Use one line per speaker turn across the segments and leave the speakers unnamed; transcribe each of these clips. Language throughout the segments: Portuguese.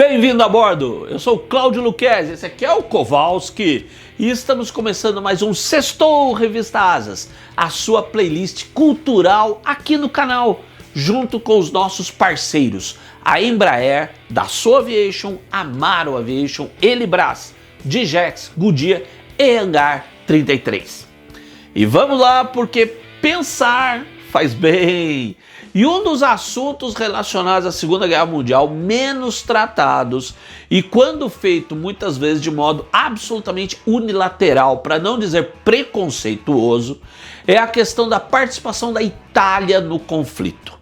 Bem-vindo a bordo! Eu sou o Cláudio Luquezzi, esse aqui é o Kowalski e estamos começando mais um Sextou Revista Asas, a sua playlist cultural aqui no canal, junto com os nossos parceiros, a Embraer, Dassault Aviation, Amaro Aviation, Elibras, Digex, Goodyear e Hangar 33. E vamos lá, porque pensar faz bem! E um dos assuntos relacionados à Segunda Guerra Mundial menos tratados e quando feito muitas vezes de modo absolutamente unilateral, para não dizer preconceituoso, é a questão da participação da Itália no conflito.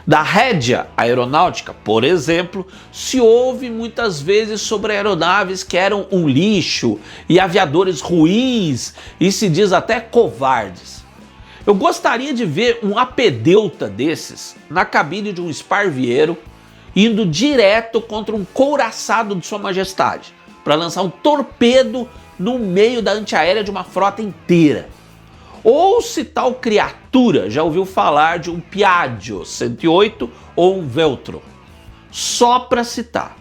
Da Regia Aeronáutica, por exemplo, se ouve muitas vezes sobre aeronaves que eram um lixo e aviadores ruins e se diz até covardes. Eu gostaria de ver um apedeuta desses na cabine de um Sparviero indo direto contra um couraçado de Sua Majestade para lançar um torpedo no meio da antiaérea de uma frota inteira. Ou se tal criatura já ouviu falar de um Piaggio 108 ou um Veltro. Só para citar.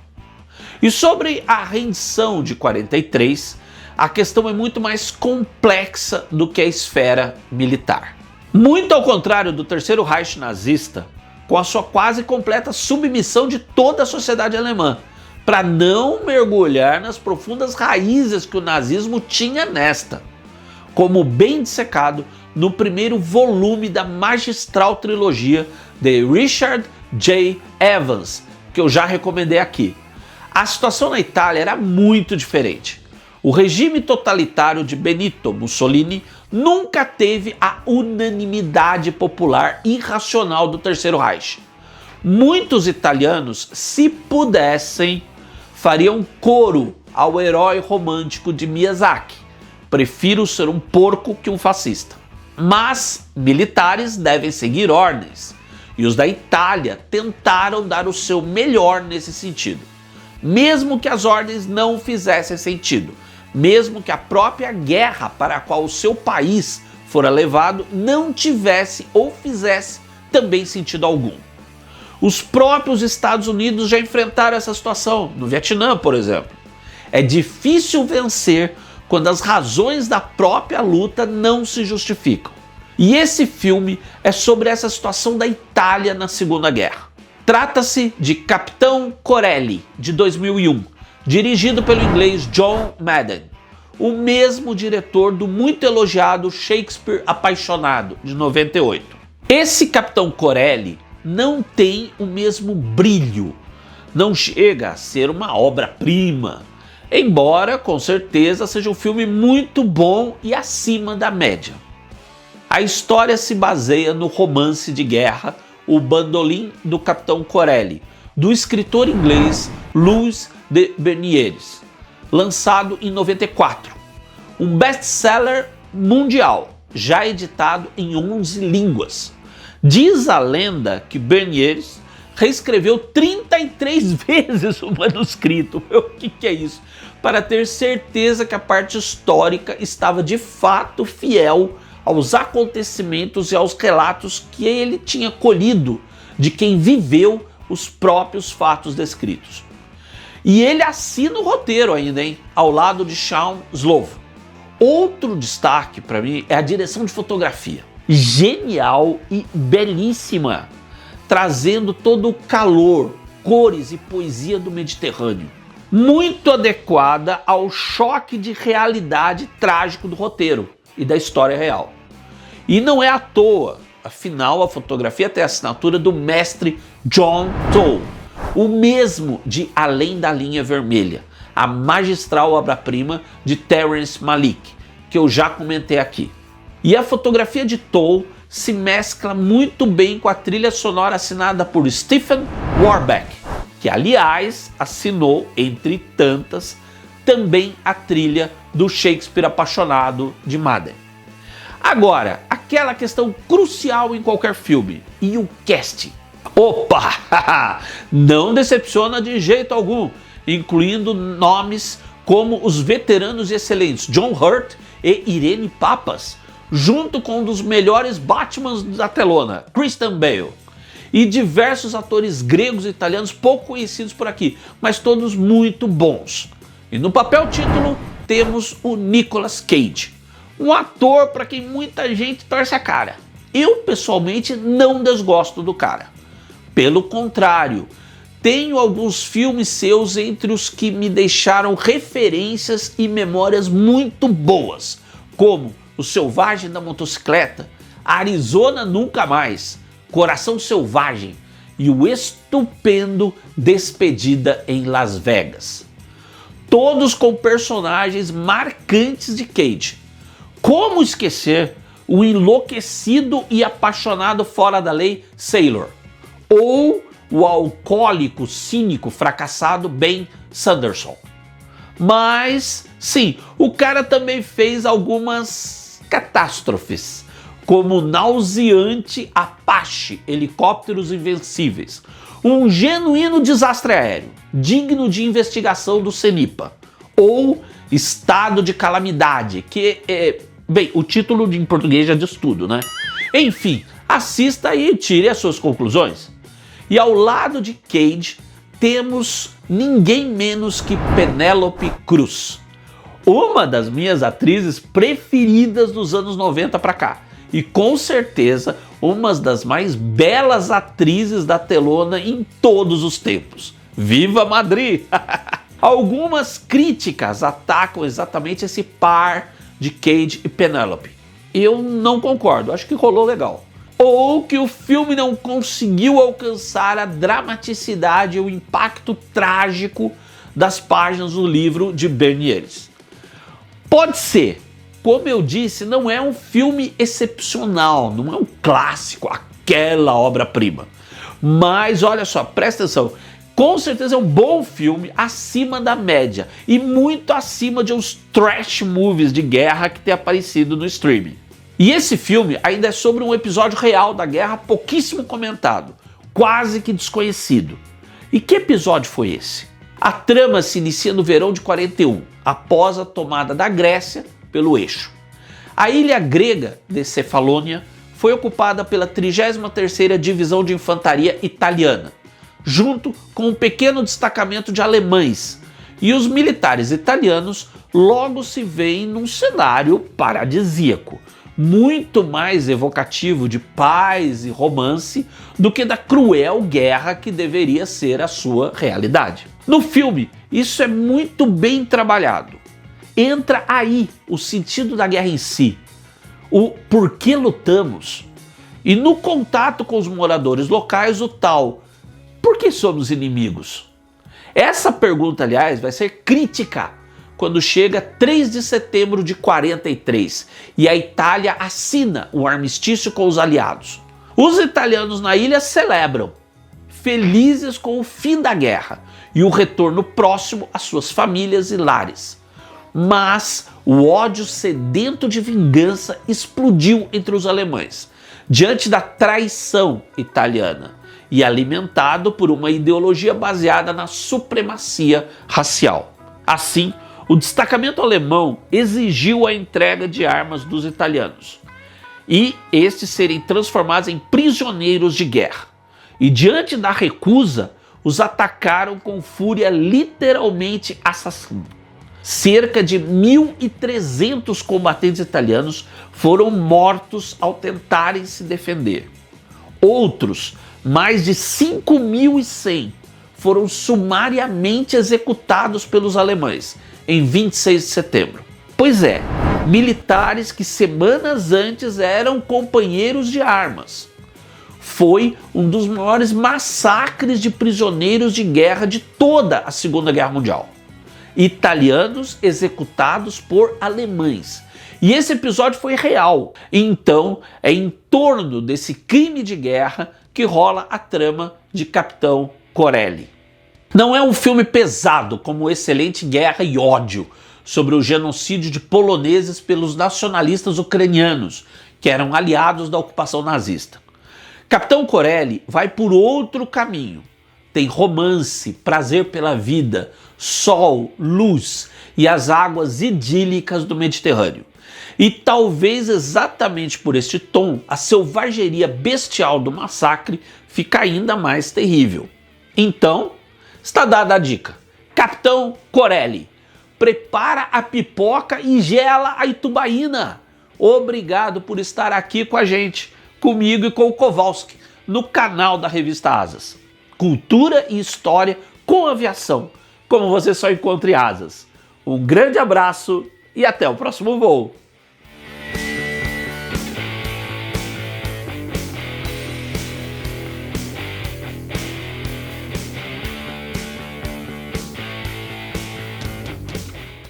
E sobre a rendição de 43, a questão é muito mais complexa do que a esfera militar. Muito ao contrário do Terceiro Reich nazista, com a sua quase completa submissão de toda a sociedade alemã, para não mergulhar nas profundas raízes que o nazismo tinha nesta, como bem dissecado no primeiro volume da magistral trilogia de Richard J. Evans, que eu já recomendei aqui. A situação na Itália era muito diferente. O regime totalitário de Benito Mussolini nunca teve a unanimidade popular irracional do Terceiro Reich. Muitos italianos, se pudessem, fariam coro ao herói romântico de Miyazaki. Prefiro ser um porco que um fascista. Mas militares devem seguir ordens, e os da Itália tentaram dar o seu melhor nesse sentido. Mesmo que as ordens não fizessem sentido, mesmo que a própria guerra para a qual o seu país fora levado não tivesse ou fizesse também sentido algum. Os próprios Estados Unidos já enfrentaram essa situação, no Vietnã, por exemplo. É difícil vencer quando as razões da própria luta não se justificam. E esse filme é sobre essa situação da Itália na Segunda Guerra. Trata-se de Capitão Corelli, de 2001, dirigido pelo inglês John Madden, o mesmo diretor do muito elogiado Shakespeare Apaixonado, de 98. Esse Capitão Corelli não tem o mesmo brilho, não chega a ser uma obra-prima, embora com certeza seja um filme muito bom e acima da média. A história se baseia no romance de guerra O Bandolim do Capitão Corelli, do escritor inglês Louis de Bernieres, lançado em 94. Um best-seller mundial, já editado em 11 línguas. Diz a lenda que Bernieres reescreveu 33 vezes o manuscrito. O que é isso? Para ter certeza que a parte histórica estava de fato fiel aos acontecimentos e aos relatos que ele tinha colhido de quem viveu os próprios fatos descritos. E ele assina o roteiro ainda, hein? Ao lado de Sean Slovo. Outro destaque para mim é a direção de fotografia. Genial e belíssima, trazendo todo o calor, cores e poesia do Mediterrâneo. Muito adequada ao choque de realidade trágico do roteiro e da história real. E não é à toa, afinal a fotografia tem a assinatura do mestre John Toll, o mesmo de Além da Linha Vermelha, a magistral obra-prima de Terrence Malick, que eu já comentei aqui. E a fotografia de Toll se mescla muito bem com a trilha sonora assinada por Stephen Warbeck, que aliás assinou, entre tantas, também a trilha do Shakespeare Apaixonado de Madden. Agora, aquela questão crucial em qualquer filme, e o casting? Opa! Não decepciona de jeito algum, incluindo nomes como os veteranos e excelentes John Hurt e Irene Papas, junto com um dos melhores Batmans da telona, Christian Bale. e diversos atores gregos e italianos pouco conhecidos por aqui, mas todos muito bons. E no papel título temos o Nicolas Cage, um ator para quem muita gente torce a cara. Eu pessoalmente não desgosto do cara. Pelo contrário, tenho alguns filmes seus entre os que me deixaram referências e memórias muito boas, como O Selvagem da Motocicleta, Arizona Nunca Mais, Coração Selvagem e o estupendo Despedida em Las Vegas. Todos com personagens marcantes de Cage. Como esquecer o enlouquecido e apaixonado fora da lei Sailor? Ou o alcoólico, cínico, fracassado Ben Sanderson. Mas, sim, o cara também fez algumas catástrofes, como o nauseante Apache, Helicópteros Invencíveis, um genuíno desastre aéreo, digno de investigação do CENIPA, ou Estado de Calamidade, que bem, o título em português já diz tudo, né? Enfim, assista e tire as suas conclusões. E ao lado de Cage, temos ninguém menos que Penélope Cruz, uma das minhas atrizes preferidas dos anos 90 para cá, e com certeza uma das mais belas atrizes da telona em todos os tempos. Viva Madrid! Algumas críticas atacam exatamente esse par de Cage e Penélope. Eu não concordo, acho que rolou legal. Ou que o filme não conseguiu alcançar a dramaticidade e o impacto trágico das páginas do livro de Bernie Ellis. Pode ser, como eu disse, não é um filme excepcional, não é um clássico, aquela obra-prima. Mas olha só, presta atenção, com certeza é um bom filme acima da média e muito acima de uns trash movies de guerra que tem aparecido no streaming. E esse filme ainda é sobre um episódio real da guerra pouquíssimo comentado, quase que desconhecido. E que episódio foi esse? A trama se inicia no verão de 41, após a tomada da Grécia pelo Eixo. A ilha grega de Cefalônia foi ocupada pela 33ª Divisão de Infantaria Italiana, junto com um pequeno destacamento de alemães, e os militares italianos logo se veem num cenário paradisíaco, muito mais evocativo de paz e romance do que da cruel guerra que deveria ser a sua realidade. No filme, isso é muito bem trabalhado. Entra aí o sentido da guerra em si, o porquê lutamos, e no contato com os moradores locais, o tal por que somos inimigos? Essa pergunta, aliás, vai ser crítica quando chega 3 de setembro de 43 e a Itália assina o armistício com os aliados. Os italianos na ilha celebram, felizes com o fim da guerra e o retorno próximo às suas famílias e lares. Mas o ódio sedento de vingança explodiu entre os alemães, diante da traição italiana e alimentado por uma ideologia baseada na supremacia racial. Assim, o destacamento alemão exigiu a entrega de armas dos italianos e estes serem transformados em prisioneiros de guerra. E diante da recusa, os atacaram com fúria literalmente assassina. Cerca de 1.300 combatentes italianos foram mortos ao tentarem se defender. Outros, mais de 5.100, foram sumariamente executados pelos alemães em 26 de setembro. Pois é, militares que semanas antes eram companheiros de armas. Foi um dos maiores massacres de prisioneiros de guerra de toda a Segunda Guerra Mundial. Italianos executados por alemães. E esse episódio foi real. Então, é em torno desse crime de guerra que rola a trama de Capitão Corelli. Não é um filme pesado como Excelente Guerra e Ódio, sobre o genocídio de poloneses pelos nacionalistas ucranianos, que eram aliados da ocupação nazista. Capitão Corelli vai por outro caminho, tem romance, prazer pela vida, sol, luz e as águas idílicas do Mediterrâneo. E talvez exatamente por este tom, a selvageria bestial do massacre fica ainda mais terrível. Então, está dada a dica. Capitão Corelli, prepara a pipoca e gela a Itubaína. Obrigado por estar aqui com a gente, comigo e com o Kowalski, no canal da Revista Asas. Cultura e história com aviação, como você só encontra em Asas. Um grande abraço e até o próximo voo.